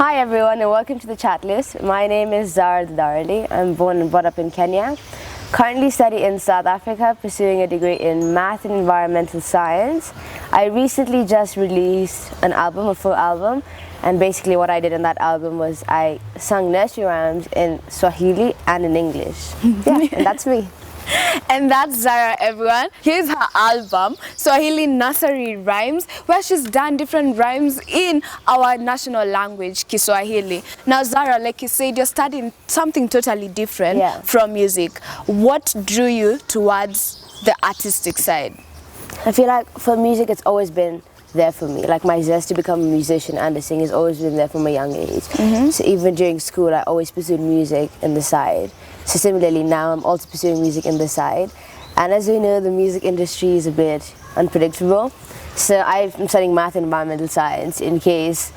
Hi everyone and welcome to the Chartlist. My name is Zara. I'm born and brought up in Kenya. Currently study in South Africa, pursuing a degree in Math and Environmental Science. I recently just released an album, a full album, and basically what I did in that album was I sung nursery rhymes in Swahili and in English. Yeah, and that's me. And that's Zara, everyone. Here's her album, Swahili Nursery Rhymes, where she's done different rhymes in our national language, Kiswahili. Now, Zara, like you said, you're studying something totally different from music. What drew you towards the artistic side? I feel like for music, it's always been there for me. Like my zest to become a musician and a singer has always been there from a young age. So even during school, I always pursued music in the side. So similarly now I'm also pursuing music in the side. And as we know, the music industry is a bit unpredictable. So I'm studying math and environmental science in case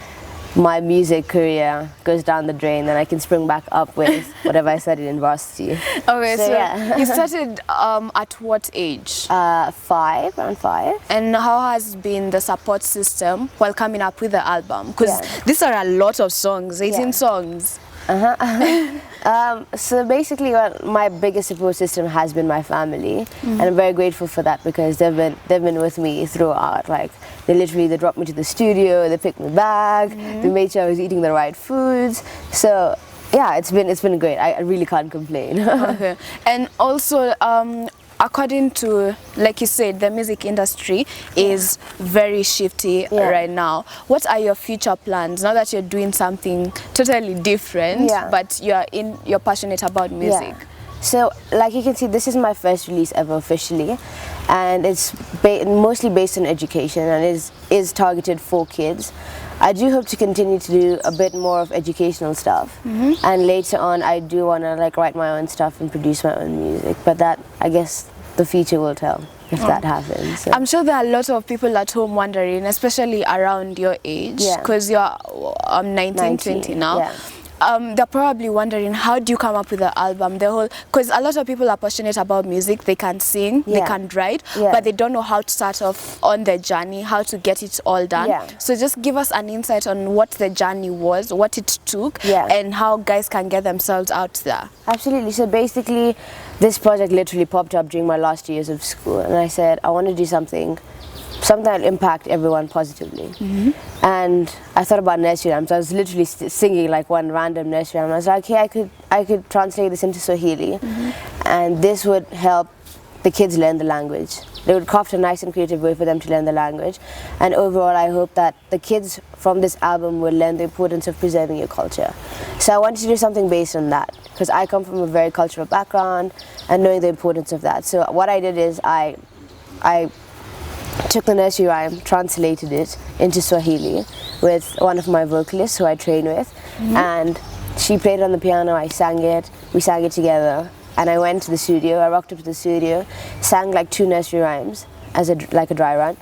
my music career goes down the drain, then I can spring back up with whatever I studied in varsity. Okay, so yeah. You started at what age? Around 5. And how has been the support system while coming up with the album? Because these are a lot of songs, 18 songs. So basically, my biggest support system has been my family, and I'm very grateful for that because they've been with me throughout. Like they dropped me to the studio, they picked me back, they made sure I was eating the right foods. So yeah, it's been great. I really can't complain. Okay. And also, according to, like you said, the music industry is very shifty right now. What are your future plans now that you're doing something totally different, but you're passionate about music? So, like you can see, this is my first release ever officially, and it's mostly based on education and is targeted for kids. I do hope to continue to do a bit more of educational stuff, and later on I do want to like write my own stuff and produce my own music, but that, I guess, the future will tell if that happens. So. I'm sure there are a lot of people at home wondering, especially around your age, because you're 19, 20 now. They're probably wondering, how do you come up with the album? Because a lot of people are passionate about music. They can sing, they can write, but they don't know how to start off on the journey, how to get it all done. So just give us an insight on what the journey was, what it took, and how guys can get themselves out there. Absolutely. So basically, this project literally popped up during my last years of school, and I said I want to do something that will impact everyone positively. And I thought about nursery rhymes. I was literally singing like one random nursery rhyme. I was like, okay, I could translate this into Swahili, and this would help the kids learn the language. They would craft a nice and creative way for them to learn the language. And overall, I hope that the kids from this album will learn the importance of preserving your culture. So I wanted to do something based on that, because I come from a very cultural background and knowing the importance of that. So what I did is I took the nursery rhyme, translated it into Swahili with one of my vocalists who I train with, and she played it on the piano, I sang it, we sang it together, and I went to the studio, I rocked up to the studio, sang like 2 nursery rhymes as a dry run,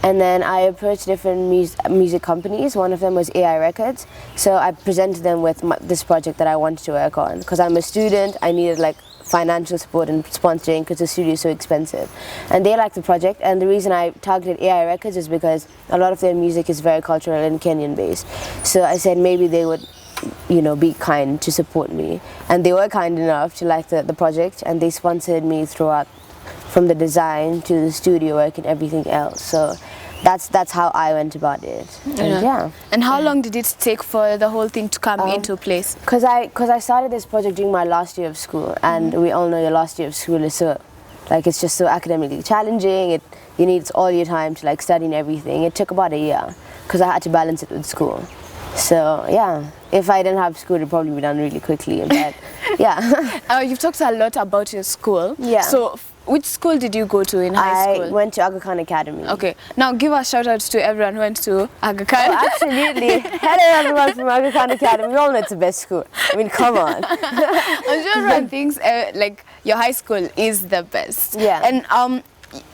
and then I approached different music companies. One of them was AI Records, so I presented them with this project that I wanted to work on, because I'm a student, I needed like financial support and sponsoring because the studio is so expensive, and they liked the project. And the reason I targeted AI Records is because a lot of their music is very cultural and Kenyan based, so I said maybe they would, you know, be kind to support me, and they were kind enough to like the project, and they sponsored me throughout, from the design to the studio work and everything else. So that's how I went about it. And And how long did it take for the whole thing to come into place? Because I started this project during my last year of school, and we all know your last year of school is so, like, it's just so academically challenging. You need all your time to like study and everything. It took about a year because I had to balance it with school. So yeah, if I didn't have school, it'd probably be done really quickly. But yeah. You've talked a lot about your school. So which school did you go to in high school? I went to Aga Khan Academy. Okay, now give a shout out to everyone who went to Aga Khan. Oh, absolutely. Hello everyone from Aga Khan Academy. We all know it's the best school. I mean, come on. I'm sure everyone thinks like your high school is the best. And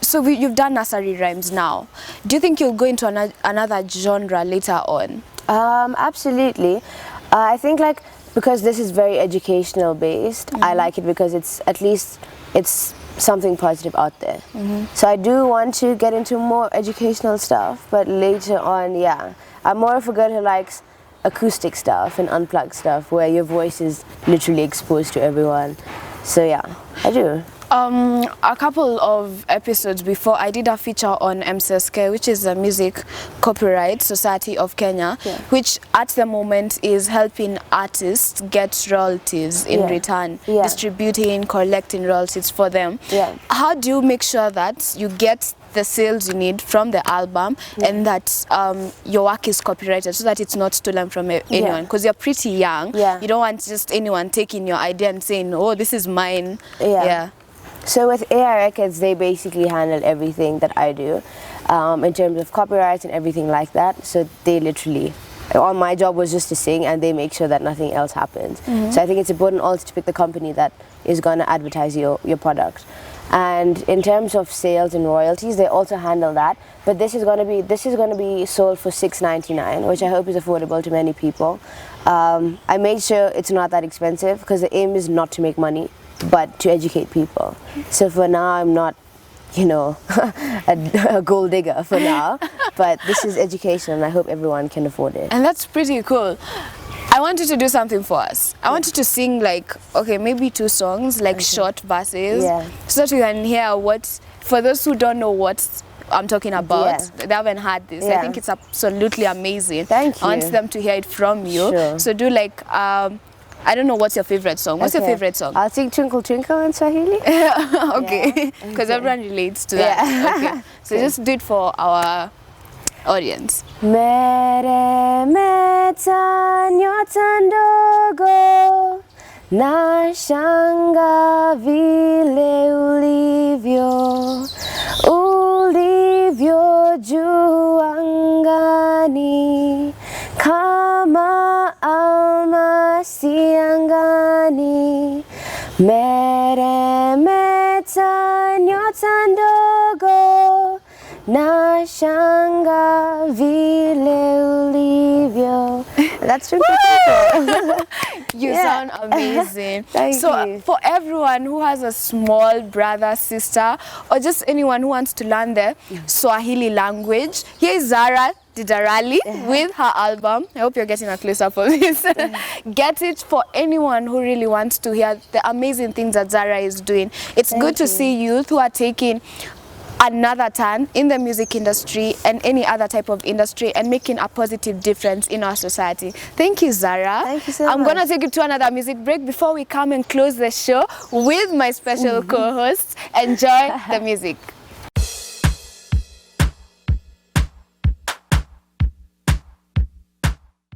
so you've done nursery rhymes now. Do you think you'll go into another genre later on? Absolutely. I think like, because this is very educational based, I like it because it's something positive out there. So I do want to get into more educational stuff, but later on, I'm more of a girl who likes acoustic stuff and unplugged stuff where your voice is literally exposed to everyone. So yeah, I do. A couple of episodes before, I did a feature on MCSK, which is the Music Copyright Society of Kenya, which at the moment is helping artists get royalties in return, distributing, collecting royalties for them. How do you make sure that you get the sales you need from the album and that your work is copyrighted so that it's not stolen from anyone? Because you're pretty young. You don't want just anyone taking your idea and saying, oh, this is mine. So with AI Records, they basically handle everything that I do in terms of copyrights and everything like that. So they literally, all my job was just to sing, and they make sure that nothing else happens. So I think it's important also to pick the company that is going to advertise your product. And in terms of sales and royalties, they also handle that. But this is going to be sold for $6.99, which I hope is affordable to many people. I made sure it's not that expensive because the aim is not to make money, but to educate people. So for now, I'm not, you know, a gold digger for now, but this is education, and I hope everyone can afford it. And that's pretty cool. I want you to do something for us. I want you to sing like, okay, maybe 2 songs, like short verses, so that we can hear what, for those who don't know what I'm talking about, they haven't heard this. I think it's absolutely amazing. Thank you. I want them to hear it from you. So do like, I don't know, what's your favorite song? What's your favorite song? I'll sing Twinkle Twinkle in Swahili. Okay, because everyone relates to that. Okay, so just do it for our audience. Meremeta nyota ndogo, nashanga vile ulivyo juu angani, kama almasi angani. Meremeta nyota ndogo, nashanga vile ulivyo. That's really cool. You sound amazing. Thank you. For everyone who has a small brother, sister, or just anyone who wants to learn the Swahili language, here is Zara Didarali with her album. I hope you're getting a close-up of this. Get it for anyone who really wants to hear the amazing things that Zara is doing. It's good to see youth who are taking another turn in the music industry and any other type of industry and making a positive difference in our society. Thank you, Zara. Thank you so much. I'm going to take you to another music break before we come and close the show with my special co-hosts. Enjoy the music.